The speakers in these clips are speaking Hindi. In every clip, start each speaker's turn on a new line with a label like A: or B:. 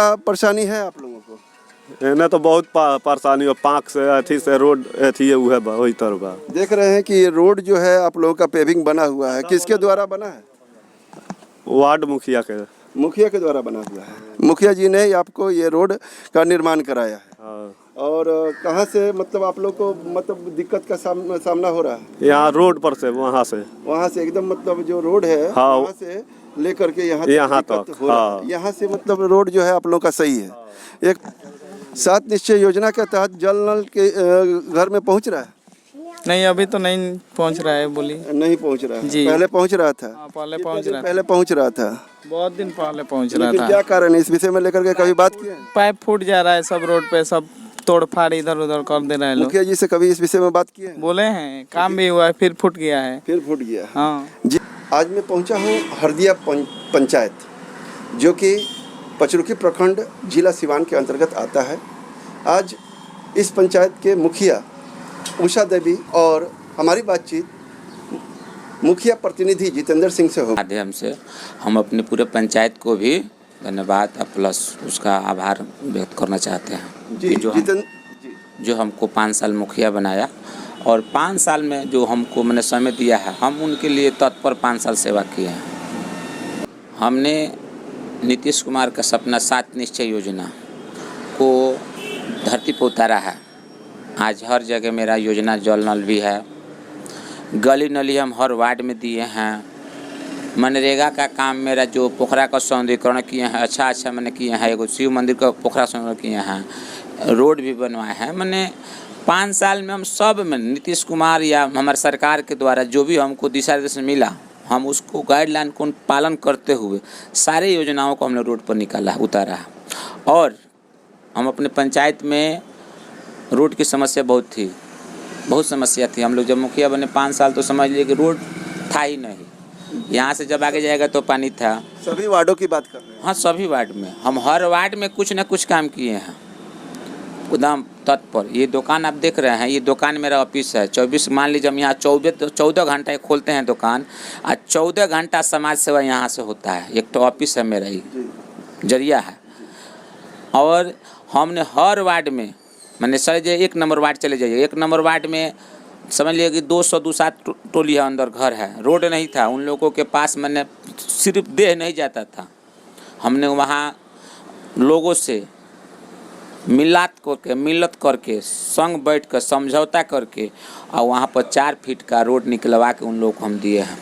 A: क्या परेशानी है आप लोगों को?
B: इन्हें तो बहुत परेशानी हो, पाँक से अथी से रोड अथी है वह वही तरह।
A: देख रहे हैं कि ये रोड जो है आप लोगों का पेविंग बना हुआ है, किसके द्वारा बना है?
B: वार्ड मुखिया
A: के द्वारा बना हुआ है। मुखिया जी ने आपको ये रोड का निर्माण कराया है।
B: हाँ।
A: और कहाँ से मतलब आप लोग को मतलब दिक्कत का सामना हो रहा है?
B: यहाँ रोड पर से वहाँ से
A: एकदम मतलब जो रोड है
B: हाँ,
A: वहाँ से लेकर के यहाँ
B: तक
A: हो रहा है। यहाँ से मतलब रोड जो है आप लोग का सही है। एक 7 निश्चय योजना के तहत जल नल के घर में पहुँच रहा है?
C: नहीं, अभी तो नहीं पहुंच रहा है। बोली
A: नहीं पहुंच रहा है
C: जी।
A: पहले पहुंच रहा था?
C: पहले
A: पहुंच रहा था।
C: बहुत दिन पहले पहुंच रहा था।
A: क्या कारण है, इस विषय में लेकर के कभी बात किया है?
C: पाइप फूट जा रहा है सब रोड पे, सब तोड़ फाड़ इधर उधर कर दे रहे हैं लोग।
A: मुखिया जी से कभी इस विषय में बात किया है?
C: बोले हैं, काम भी हुआ है, फिर फूट गया है। हाँ
A: जी। आज मैं पहुंचा हूं हरदिया पंचायत, जो कि पचरुखी प्रखंड जिला सिवान के अंतर्गत आता है। आज इस पंचायत के मुखिया उषा देवी और हमारी बातचीत मुखिया प्रतिनिधि जितेंद्र सिंह से हो।
D: माध्यम से हम अपने पूरे पंचायत को भी धन्यवाद प्लस उसका आभार व्यक्त करना चाहते हैं
A: जी,
D: कि जो हमको 5 साल मुखिया बनाया और 5 साल में जो हमको मैंने समय दिया है, हम उनके लिए तत्पर 5 साल सेवा किए हैं। हमने नीतीश कुमार का सपना 7 निश्चय योजना को धरती पर उतारा है। आज हर जगह मेरा योजना जल नल भी है, गली नली हम हर वार्ड में दिए हैं। मनरेगा का काम मेरा जो पोखरा का सौंदर्यीकरण किए हैं, अच्छा मैंने किए हैं। एगो शिव मंदिर का पोखरा सौंदर्यीकरण किए हैं, रोड भी बनवाए हैं। मैंने 5 साल में हम सब में नीतीश कुमार या हमारे सरकार के द्वारा जो भी हमको दिशा निर्देश मिला, हम उसको गाइडलाइन को पालन करते हुए सारे योजनाओं को हमने रोड पर निकाला उतारा है। और हम अपने पंचायत में रोड की समस्या बहुत समस्या थी। हम लोग जब मुखिया बने 5 साल तो समझ लिए कि रोड था ही नहीं। यहाँ से जब आगे जाएगा तो पानी था।
A: सभी वार्डों की बात कर रहे हैं?
D: हाँ, सभी वार्ड में हम हर वार्ड में कुछ न कुछ काम किए हैं एकदम तत्पर। ये दुकान आप देख रहे हैं, ये दुकान मेरा ऑफिस है। 24 मान लीजिए हम यहाँ 14 घंटा खोलते हैं दुकान, और 14 घंटा समाज सेवा यहाँ से होता है। एक तो ऑफिस है मेरा, ही जरिया है। और हमने हर वार्ड में मैंने सर 1 नंबर वार्ड चले जाइए, 1 नंबर वार्ड में समझ लीजिए कि 207 टोली है, अंदर घर है, रोड नहीं था। उन लोगों के पास मैंने सिर्फ देह नहीं जाता था। हमने वहाँ लोगों से मिलत करके संग बैठ कर समझौता करके और वहाँ पर 4 फीट का रोड निकलवा के उन लोगों को हम दिए हैं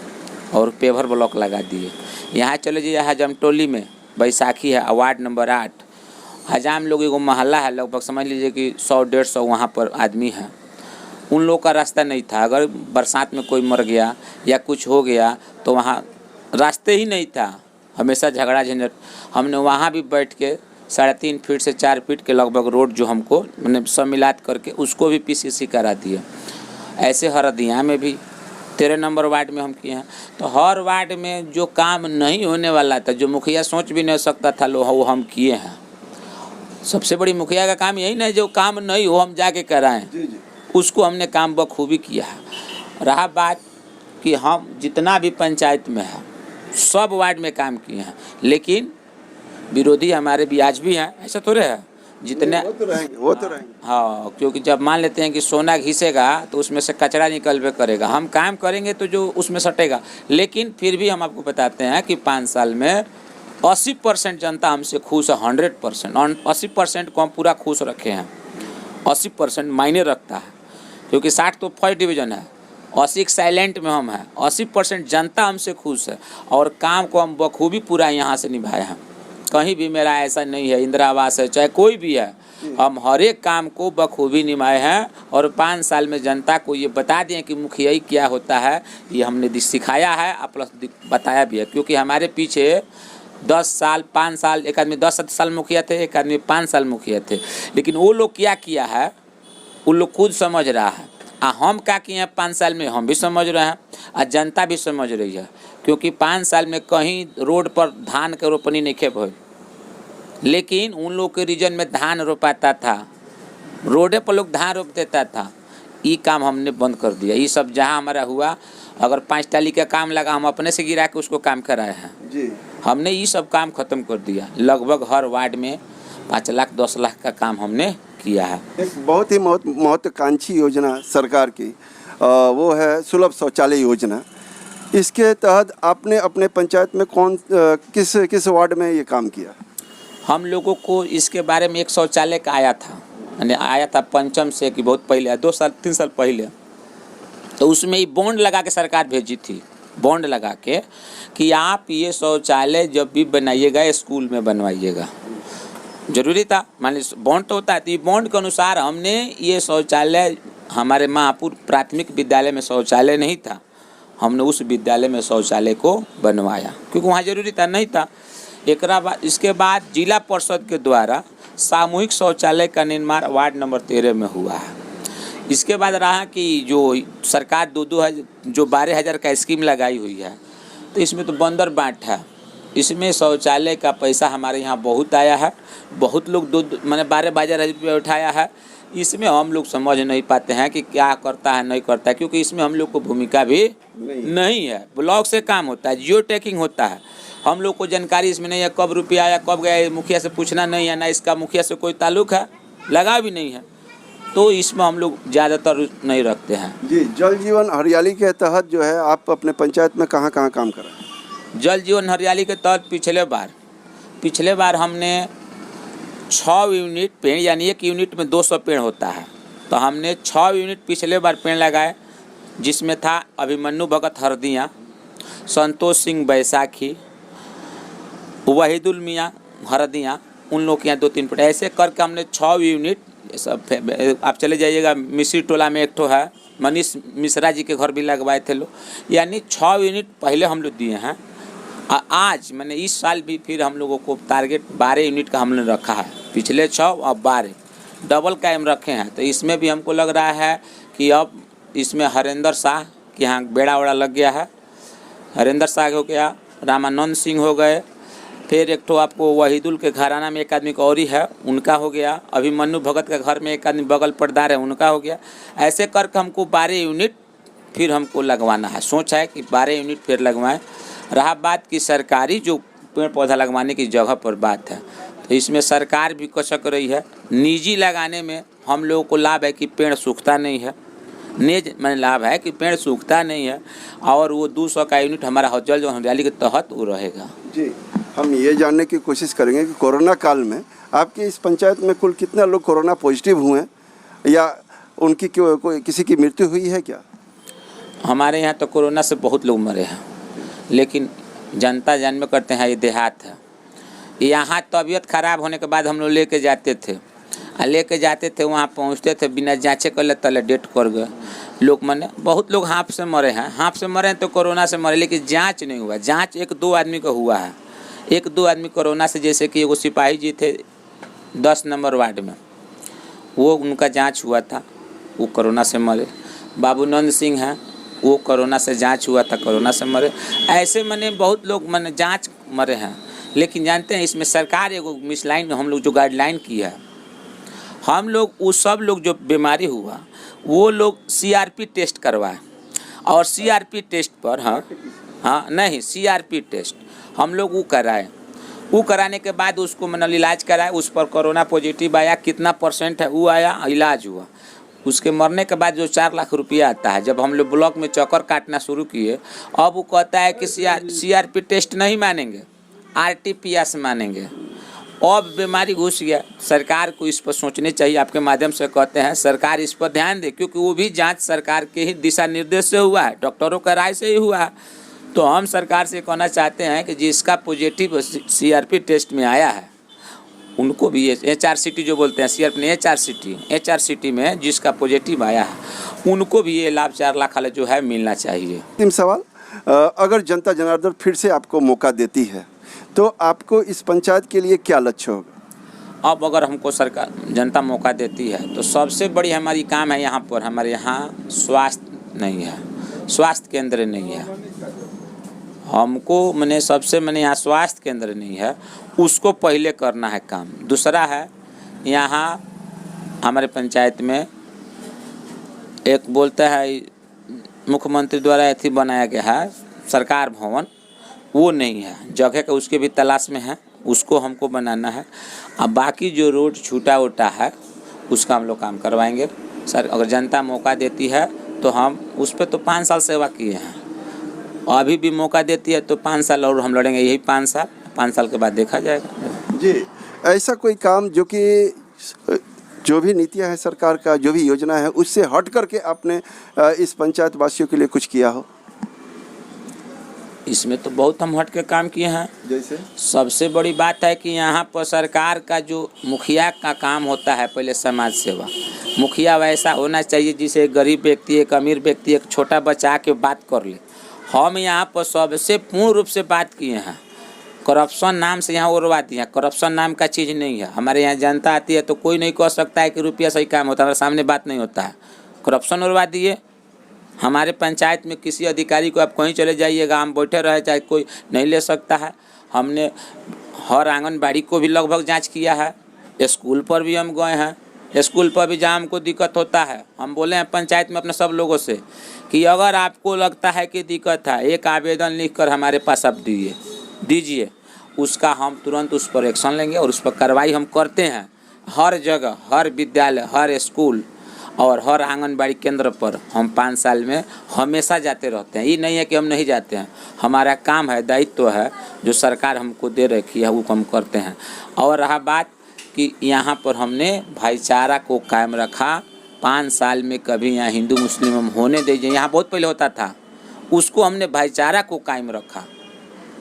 D: और पेवर ब्लॉक लगा दिए। यहाँ चले जाइए हजाम टोली में बैसाखी है, वार्ड नंबर 8 हजाम लोग एगो मोहल्ला है, लगभग समझ लीजिए कि 100-150 वहाँ पर आदमी है। उन लोग का रास्ता नहीं था। अगर बरसात में कोई मर गया या कुछ हो गया तो वहाँ रास्ते ही नहीं था, हमेशा झगड़ा झंझट। हमने वहाँ भी बैठ के 3.5 फीट से 4 फीट के लगभग रोड जो हमको मैंने सब मिलात करके उसको भी PCC करा दिए। ऐसे हरदिया में भी 13 नंबर वार्ड में हम किए हैं। तो हर वार्ड में जो काम नहीं होने वाला था, जो मुखिया सोच भी नहीं सकता था, वो हम किए हैं। सबसे बड़ी मुखिया का काम यही नहीं, जो काम नहीं हो हम जाके कराएं, उसको हमने काम बखूबी किया है। रहा बात कि हम जितना भी पंचायत में है सब वार्ड में काम किए हैं, लेकिन विरोधी हमारे भी आज भी हैं, ऐसा थोड़े है जितने
A: वो तो रहेंगे।
D: हाँ, क्योंकि जब मान लेते हैं कि सोना घिसेगा तो उसमें से कचरा निकलवे करेगा। हम काम करेंगे तो जो उसमें सटेगा। लेकिन फिर भी हम आपको बताते हैं कि 5 साल में 80% जनता हमसे खुश है। 100% 80% को हम पूरा खुश रखे हैं। 80% मायने रखता है, क्योंकि 60 तो फर्स्ट डिवीज़न है, 80 साइलेंट में हम हैं। 80% जनता हमसे खुश है और काम को हम बखूबी पूरा यहाँ से निभाए हैं। कहीं भी मेरा ऐसा नहीं है, इंदिरा आवास है चाहे कोई भी है, हम हर एक काम को बखूबी निभाए हैं। और 5 साल में जनता को ये बता दें कि मुखियाई क्या होता है, ये हमने सिखाया है और प्लस बताया भी है। क्योंकि हमारे पीछे 10 साल 5 साल एक आदमी 10 साल मुखिया थे, एक आदमी 5 साल मुखिया थे, लेकिन वो लोग क्या किया है वो लोग खुद समझ रहा है। हम क्या किए हैं 5 साल में हम भी समझ रहे हैं और जनता भी समझ रही है। क्योंकि 5 साल में कहीं रोड पर धान के रोपनी नहीं खेप हो, लेकिन उन लोग के रीजन में धान रोपाता था, रोडे पर लोग धान रोप देता था। ये काम हमने बंद कर दिया। ये सब जहाँ हमारा हुआ, अगर 5 टाली का काम लगा हम अपने से गिरा के उसको काम कराए हैं।
A: जी।
D: हमने ये सब काम खत्म कर दिया। लगभग हर वार्ड में 5 लाख 10 लाख का काम हमने किया है।
A: एक बहुत ही महत्वाकांक्षी योजना सरकार की वो है सुलभ शौचालय योजना। इसके तहत आपने अपने पंचायत में किस वार्ड में ये काम किया?
D: हम लोगों को इसके बारे में एक शौचालय का आया था, यानी आया था पंचम से कि बहुत पहले 2 साल 3 साल पहले, तो उसमें ही बॉन्ड लगा के सरकार भेजी थी, बॉन्ड लगा के कि आप ये शौचालय जब भी बनाइएगा स्कूल में बनवाइएगा। जरूरी था, मान लीजिए बॉन्ड तो होता है, तो ये बॉन्ड के अनुसार हमने ये शौचालय, हमारे महापुर प्राथमिक विद्यालय में शौचालय नहीं था, हमने उस विद्यालय में शौचालय को बनवाया क्योंकि वहाँ जरूरी था, नहीं था। इसके बाद जिला परिषद के द्वारा सामूहिक शौचालय का निर्माण वार्ड नंबर 13 में हुआ है। इसके बाद रहा कि जो सरकार 12,000 का स्कीम लगाई हुई है, तो इसमें तो बंदर बाट है। इसमें शौचालय का पैसा हमारे यहाँ बहुत आया है, बहुत लोग 12,000 रुपये उठाया है। इसमें हम लोग समझ नहीं पाते हैं कि क्या करता है नहीं करता है, क्योंकि इसमें हम लोग को भूमिका भी नहीं है। ब्लॉक से काम होता है, जियो टैगिंग होता है, हम लोग को जानकारी इसमें नहीं है, कब रुपया आया कब गया मुखिया से पूछना नहीं है, ना इसका मुखिया से कोई ताल्लुक है, लगा भी नहीं है, तो इसमें हम लोग ज़्यादातर नहीं रखते हैं।
A: जी, जल जीवन हरियाली के तहत जो है आप अपने पंचायत में कहाँ काम करा?
D: जल जीवन हरियाली के तहत पिछले बार हमने 6 यूनिट पेड़, यानी 1 यूनिट में 200 पेड़ होता है, तो हमने 6 यूनिट पिछले बार पेड़ लगाए, जिसमें था अभिमन्यु भगत हरदिया, संतोष सिंह बैसाखी, वहीदुल मियाँ हरदिया, उन लोग के यहाँ 2-3 पेड़, ऐसे करके हमने 6 यूनिट सब। आप चले जाइएगा मिश्री टोला में एक ठो है, मनीष मिश्रा जी के घर भी लगवाए थे लोग, यानी 6 यूनिट पहले हम लोग दिए हैं। आज मैंने इस साल भी फिर हम लोगों को टारगेट 12 यूनिट का हमने रखा है, पिछले 6 और 12 डबल कायम रखे हैं। तो इसमें भी हमको लग रहा है कि अब इसमें हरेंद्र शाह के यहाँ बेड़ा वड़ा लग गया है, हरेंद्र शाह हो गया, रामानंद सिंह हो गए, फिर एक ठो आपको वहीदुल के घराना में एक आदमी का और ही है, उनका हो गया, अभिमन्यु भगत के घर में एक आदमी बगल पर्दार है, उनका हो गया। ऐसे करके हमको 12 यूनिट फिर हमको लगवाना है, सोच है कि 12 यूनिट फिर लगवाएं। रहा बात कि सरकारी जो पेड़ पौधा लगवाने की जगह पर बात है, तो इसमें सरकार भी कसक रही है। निजी लगाने में हम लोगों को लाभ है कि पेड़ सूखता नहीं है, लाभ है कि पेड़ सूखता नहीं है, और वो 200 का यूनिट हमारा जल जीवन हरियाली के तहत वो रहेगा।
A: जी, हम ये जानने की कोशिश करेंगे कि कोरोना काल में आपकी इस पंचायत में कुल कितने लोग कोरोना पॉजिटिव हुए या उनकी कोई किसी की मृत्यु हुई है क्या?
D: हमारे यहाँ तो कोरोना से बहुत लोग मरे हैं, लेकिन जनता जानबे करते हैं ये देहात है। यहाँ तबीयत खराब होने के बाद हम लोग लेके जाते थे, वहाँ पहुँचते थे, बिना जाँचे कर ले तले डेट कर गए लोग। बहुत लोग हाँफ से मरे हैं, तो कोरोना से मरे, लेकिन जांच नहीं हुआ। जांच 1-2 आदमी का हुआ है, 1-2 आदमी कोरोना से, जैसे कि एगो सिपाही जी थे 10 नंबर वार्ड में, वो उनका जांच हुआ था, वो कोरोना से मरे। बाबूनंद सिंह हैं, वो कोरोना से जांच हुआ था, कोरोना से मरे। ऐसे बहुत लोग जांच मरे हैं। लेकिन जानते हैं इसमें सरकार एगो मिसलाइन, हम लोग जो गाइडलाइन की है, हम लोग वो सब लोग जो बीमारी हुआ वो लोग CRP टेस्ट करवाए, और CRP टेस्ट पर CRP टेस्ट हम लोग वो कराए। वो कराने के बाद उसको इलाज कराए, उस पर कोरोना पॉजिटिव आया, कितना % है वो आया, इलाज हुआ। उसके मरने के बाद जो 4 लाख रुपया आता है, जब हम लोग ब्लॉक में चक्कर काटना शुरू किए, अब वो कहता है कि CRP टेस्ट नहीं मानेंगे, RT-PCR मानेंगे। अब बीमारी घुस गया। सरकार को इस पर सोचने चाहिए, आपके माध्यम से कहते हैं सरकार इस पर ध्यान दे, क्योंकि वो भी जांच सरकार के ही दिशा निर्देश से हुआ है, डॉक्टरों का राय से ही हुआ है। तो हम सरकार से कहना चाहते हैं कि जिसका पॉजिटिव CRP टेस्ट में आया है, उनको भी HRCT जो बोलते हैं, CRP ने HRCT में जिसका पॉजिटिव आया है, उनको भी ये लाभ 4 लाख वाला जो है मिलना चाहिए।
A: अंतिम सवाल, अगर जनता जनार्दन फिर से आपको मौका देती है तो आपको इस पंचायत के लिए क्या लक्ष्य होगा?
D: अब अगर हमको सरकार जनता मौका देती है तो सबसे बड़ी हमारी काम है, यहाँ पर हमारे यहाँ स्वास्थ्य नहीं है, स्वास्थ्य केंद्र नहीं है। हमको सबसे यहाँ स्वास्थ्य केंद्र नहीं है, उसको पहले करना है काम। दूसरा है, यहाँ हमारे पंचायत में एक बोलते हैं मुख्यमंत्री द्वारा बनाया गया है सरकार भवन, वो नहीं है, जगह का उसके भी तलाश में है, उसको हमको बनाना है। अब बाकी जो रोड छूटा उटा है उसका हम लोग काम करवाएंगे सर। अगर जनता मौका देती है तो हम उस पर तो 5 साल सेवा किए हैं, अभी भी मौका देती है तो 5 साल और हम लड़ेंगे, यही 5 साल के बाद देखा जाएगा।
A: जी, ऐसा कोई काम जो कि जो भी नीतियां हैं सरकार का, जो भी योजना है, उससे हट करके आपने इस पंचायत वासियों के लिए कुछ किया हो?
D: इसमें तो बहुत हम हट के काम किए हैं।
A: जैसे
D: सबसे बड़ी बात है कि यहाँ पर सरकार का जो मुखिया का काम होता है, पहले समाज सेवा। मुखिया वैसा होना चाहिए जिसे एक गरीब व्यक्ति, एक अमीर व्यक्ति, एक छोटा बच्चा आके बात कर ले। हम यहाँ पर सबसे पूर्ण रूप से बात किए हैं। करप्शन नाम से यहाँ उड़वा दिया, करप्शन नाम का चीज़ नहीं है। हमारे यहाँ जनता आती है तो कोई नहीं कह सकता है कि रुपया सही काम होता है, हमारे सामने बात नहीं होता है। करप्शन उड़वा दिए। हमारे पंचायत में किसी अधिकारी को आप कहीं चले जाइएगा, हम बैठे रहे चाहे कोई नहीं ले सकता है। हमने हर आंगनबाड़ी को भी लगभग जांच किया है, स्कूल पर भी हम गए हैं। स्कूल पर भी जहाँ हमको दिक्कत होता है, हम बोले हैं पंचायत में अपने सब लोगों से कि अगर आपको लगता है कि दिक्कत है, एक आवेदन लिख कर हमारे पास आप दीजिए, उसका हम तुरंत उस पर एक्शन लेंगे और उस पर कार्रवाई हम करते हैं। हर जगह, हर विद्यालय, हर स्कूल और हर आंगनबाड़ी केंद्र पर हम 5 साल में हमेशा जाते रहते हैं। ये नहीं है कि हम नहीं जाते हैं, हमारा काम है, दायित्व है जो सरकार हमको दे रखी है, वो हम करते हैं। और रहा बात कि यहाँ पर हमने भाईचारा को कायम रखा। 5 साल में कभी यहाँ हिंदू मुस्लिम हम होने दीजिए, यहाँ बहुत पहले होता था, उसको हमने भाईचारा को कायम रखा।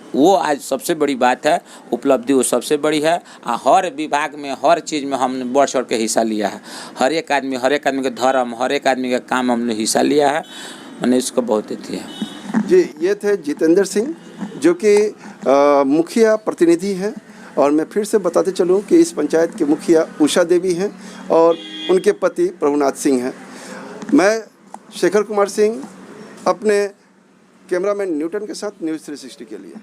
D: वो आज सबसे बड़ी बात है, उपलब्धि वो सबसे बड़ी है। हर विभाग में, हर चीज़ में हमने बढ़ चढ़ के हिस्सा लिया है। हर एक आदमी के धर्म, हर एक आदमी का काम हमने हिस्सा लिया है। मैंने इसको बहुत अथी है।
A: जी, ये थे जितेंद्र सिंह जो कि मुखिया प्रतिनिधि हैं। और मैं फिर से बताते चलूँ कि इस पंचायत के मुखिया उषा देवी हैं और उनके पति प्रभुनाथ सिंह हैं। मैं शेखर कुमार सिंह अपने कैमरामैन न्यूटन के साथ न्यूज़ 360 के लिए।